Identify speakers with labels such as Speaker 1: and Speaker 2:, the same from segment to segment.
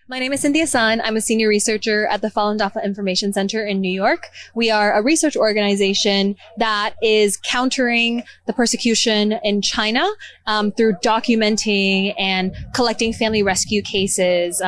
Speaker 1: My name is Cynthia Sun. I'm a senior researcher at the Falun Dafa Information Center in New York. We are a research organization that is countering the persecution in China through documenting and collecting family rescue cases,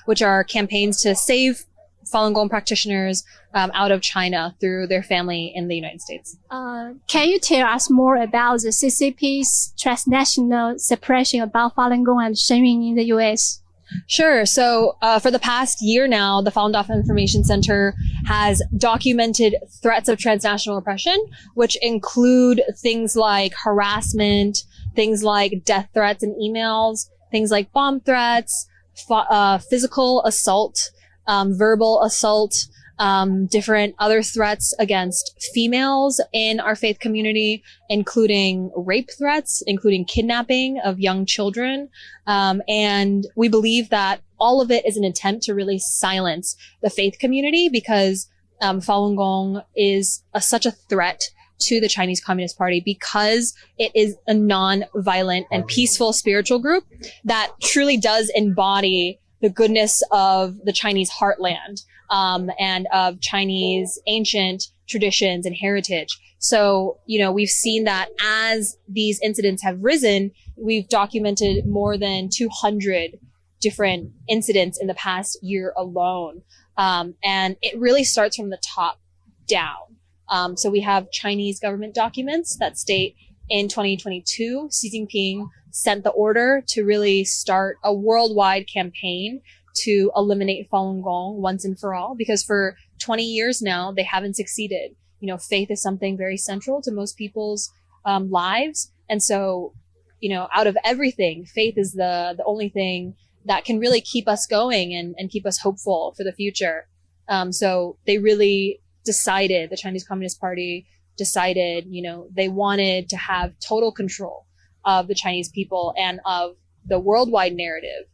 Speaker 1: which are campaigns to save Falun Gong practitioners out of China through their family in the United States.
Speaker 2: Can you tell us more about the CCP's transnational suppression about Falun Gong and Shengyun in the U.S.?
Speaker 1: Sure. So for the past year now, the Falun Dafa Information Center has documented threats of transnational oppression, which include things like harassment, things like death threats and emails, things like bomb threats, physical assault, verbal assault, different other threats against females in our faith community, including rape threats, including kidnapping of young children. And we believe that all of it is an attempt to really silence the faith community because Falun Gong is such a threat to the Chinese Communist Party because it is a non-violent and peaceful spiritual group that truly does embody the goodness of the Chinese heartland, and of Chinese ancient traditions and heritage. So, we've seen that as these incidents have risen, we've documented more than 200 different incidents in the past year alone. And it really starts from the top down. So we have Chinese government documents that state in 2022, Xi Jinping sent the order to really start a worldwide campaign to eliminate Falun Gong once and for all, because for 20 years now, they haven't succeeded. Faith is something very central to most people's lives. And so, out of everything, faith is the only thing that can really keep us going and keep us hopeful for the future. So they really decided, the Chinese Communist Party decided, they wanted to have total control of the Chinese people and of the worldwide narrative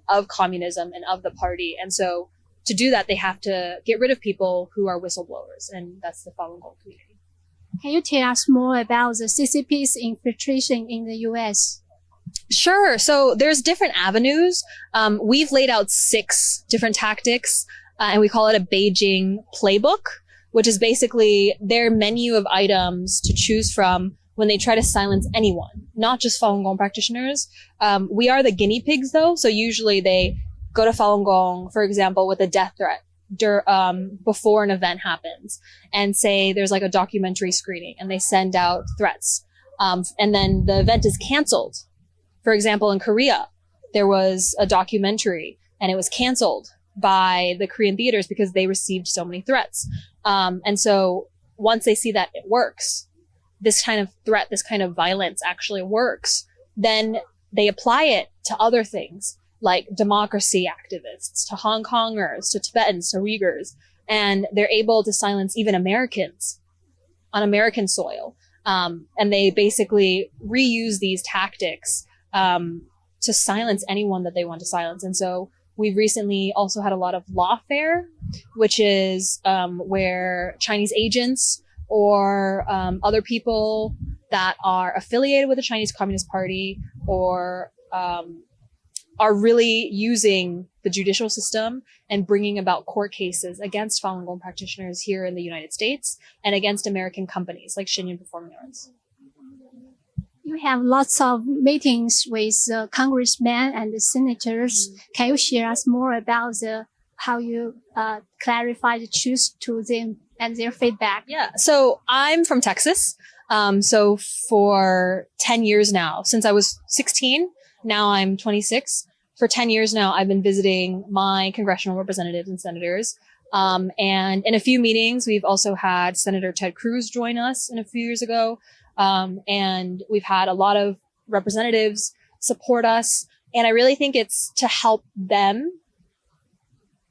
Speaker 1: of communism and of the party. And so to do that, they have to get rid of people who are whistleblowers, and that's the Falun Gong community.
Speaker 2: Can you tell us more about the CCP's infiltration in the U.S.?
Speaker 1: Sure. So there's different avenues. We've laid out 6 different tactics, and we call it a Beijing playbook, which is basically their menu of items to choose from when they try to silence anyone, not just Falun Gong practitioners. We are the guinea pigs, though. So usually they go to Falun Gong, for example, with a death threat before an event happens and say there's like a documentary screening and they send out threats. And then the event is canceled. For example, in Korea, there was a documentary and it was canceled by the Korean theaters because they received so many threats. And so once they see that it works, this kind of threat, this kind of violence actually works, then they apply it to other things like democracy activists, to Hong Kongers, to Tibetans, to Uyghurs, and they're able to silence even Americans on American soil. And they basically reuse these tactics to silence anyone that they want to silence. And so we've recently also had a lot of lawfare, which is where Chinese agents or other people that are affiliated with the Chinese Communist Party or are really using the judicial system and bringing about court cases against Falun Gong practitioners here in the United States and against American companies like Shenyang Performing Arts.
Speaker 2: You have lots of meetings with congressmen and the senators. Can you share us more about how you clarify the truth to them and their feedback?
Speaker 1: Yeah. So I'm from Texas. So for 10 years now, since I was 16, now I'm 26. For 10 years now, I've been visiting my congressional representatives and senators. And in a few meetings, we've also had Senator Ted Cruz join us a few years ago. And we've had a lot of representatives support us. And I really think it's to help them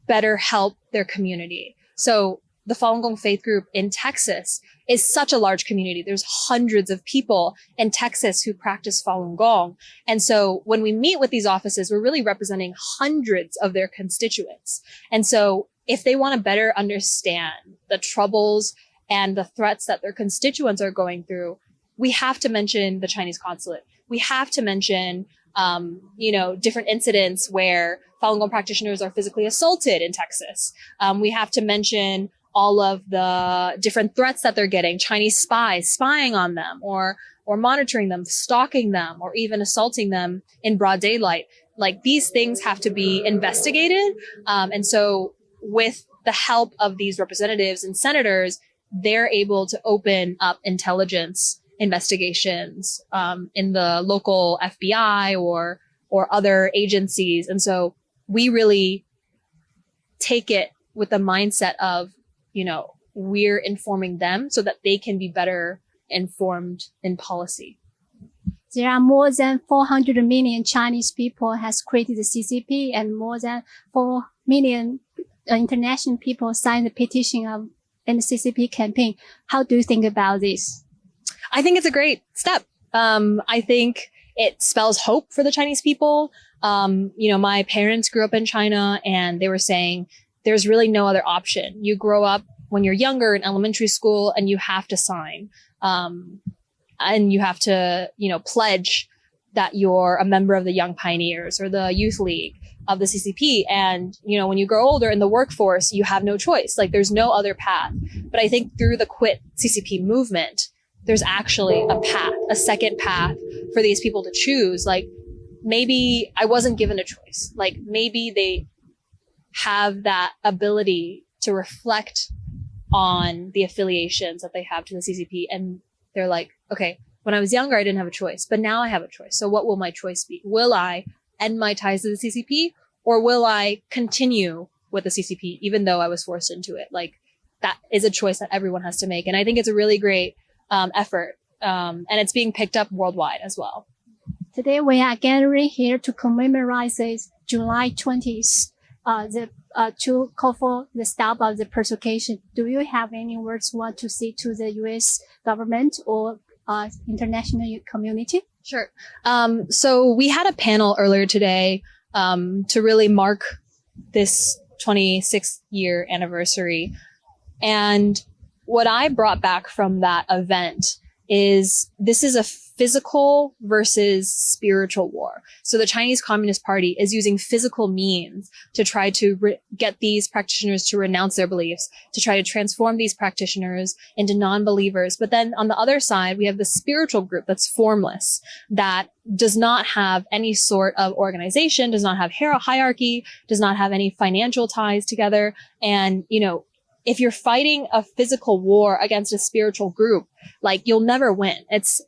Speaker 1: better help their community. So the Falun Gong faith group in Texas is such a large community. There's hundreds of people in Texas who practice Falun Gong. And so when we meet with these offices, we're really representing hundreds of their constituents. And so if they want to better understand the troubles and the threats that their constituents are going through, we have to mention the Chinese consulate. We have to mention different incidents where Falun Gong practitioners are physically assaulted in Texas. We have to mention all of the different threats that they're getting, Chinese spies spying on them or monitoring them, stalking them, or even assaulting them in broad daylight. Like, these things have to be investigated. And so with the help of these representatives and senators, they're able to open up intelligence investigations in the local FBI or other agencies. And so we really take it with the mindset of, we're informing them so that they can be better informed in policy.
Speaker 2: There are more than 400 million Chinese people has created the CCP, and more than 4 million international people signed the petition in the CCP campaign. How do you think about this?
Speaker 1: I think it's a great step. I think it spells hope for the Chinese people. My parents grew up in China, and they were saying there's really no other option. You grow up when you're younger in elementary school, and you have to sign. And you have to, pledge that you're a member of the Young Pioneers or the Youth League of the CCP. And, when you grow older in the workforce, you have no choice. Like, there's no other path. But I think through the Quit CCP movement, there's actually a path, a second path for these people to choose. Like, maybe I wasn't given a choice. Like, maybe they have that ability to reflect on the affiliations that they have to the CCP. And they're like, okay, when I was younger, I didn't have a choice, but now I have a choice. So what will my choice be? Will I end my ties to the CCP, or will I continue with the CCP, even though I was forced into it? Like, that is a choice that everyone has to make. And I think it's a really great effort. And it's being picked up worldwide as well.
Speaker 2: Today, we are gathering here to commemorate this July 20th, to call for the stop of the persecution. Do you have any words you want to say to the U.S. government or international community?
Speaker 1: Sure. So we had a panel earlier today to really mark this 26th year anniversary. And what I brought back from that event is this is a physical versus spiritual war. So the Chinese Communist Party is using physical means to try to get these practitioners to renounce their beliefs, to try to transform these practitioners into non-believers. But then on the other side, we have the spiritual group that's formless, that does not have any sort of organization, does not have hierarchy, does not have any financial ties together. And, if you're fighting a physical war against a spiritual group, like, you'll never win. It's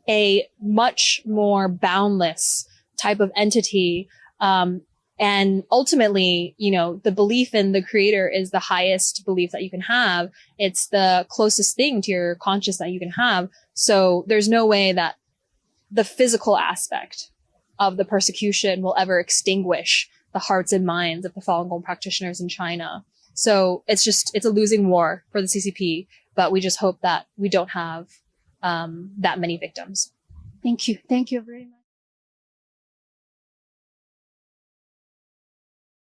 Speaker 1: a much more boundless type of entity. And ultimately, the belief in the creator is the highest belief that you can have. It's the closest thing to your conscious that you can have. So there's no way that the physical aspect of the persecution will ever extinguish the hearts and minds of the Falun Gong practitioners in China. So it's a losing war for the CCP, but we just hope that we don't have that many victims.
Speaker 2: Thank you. Thank you very much.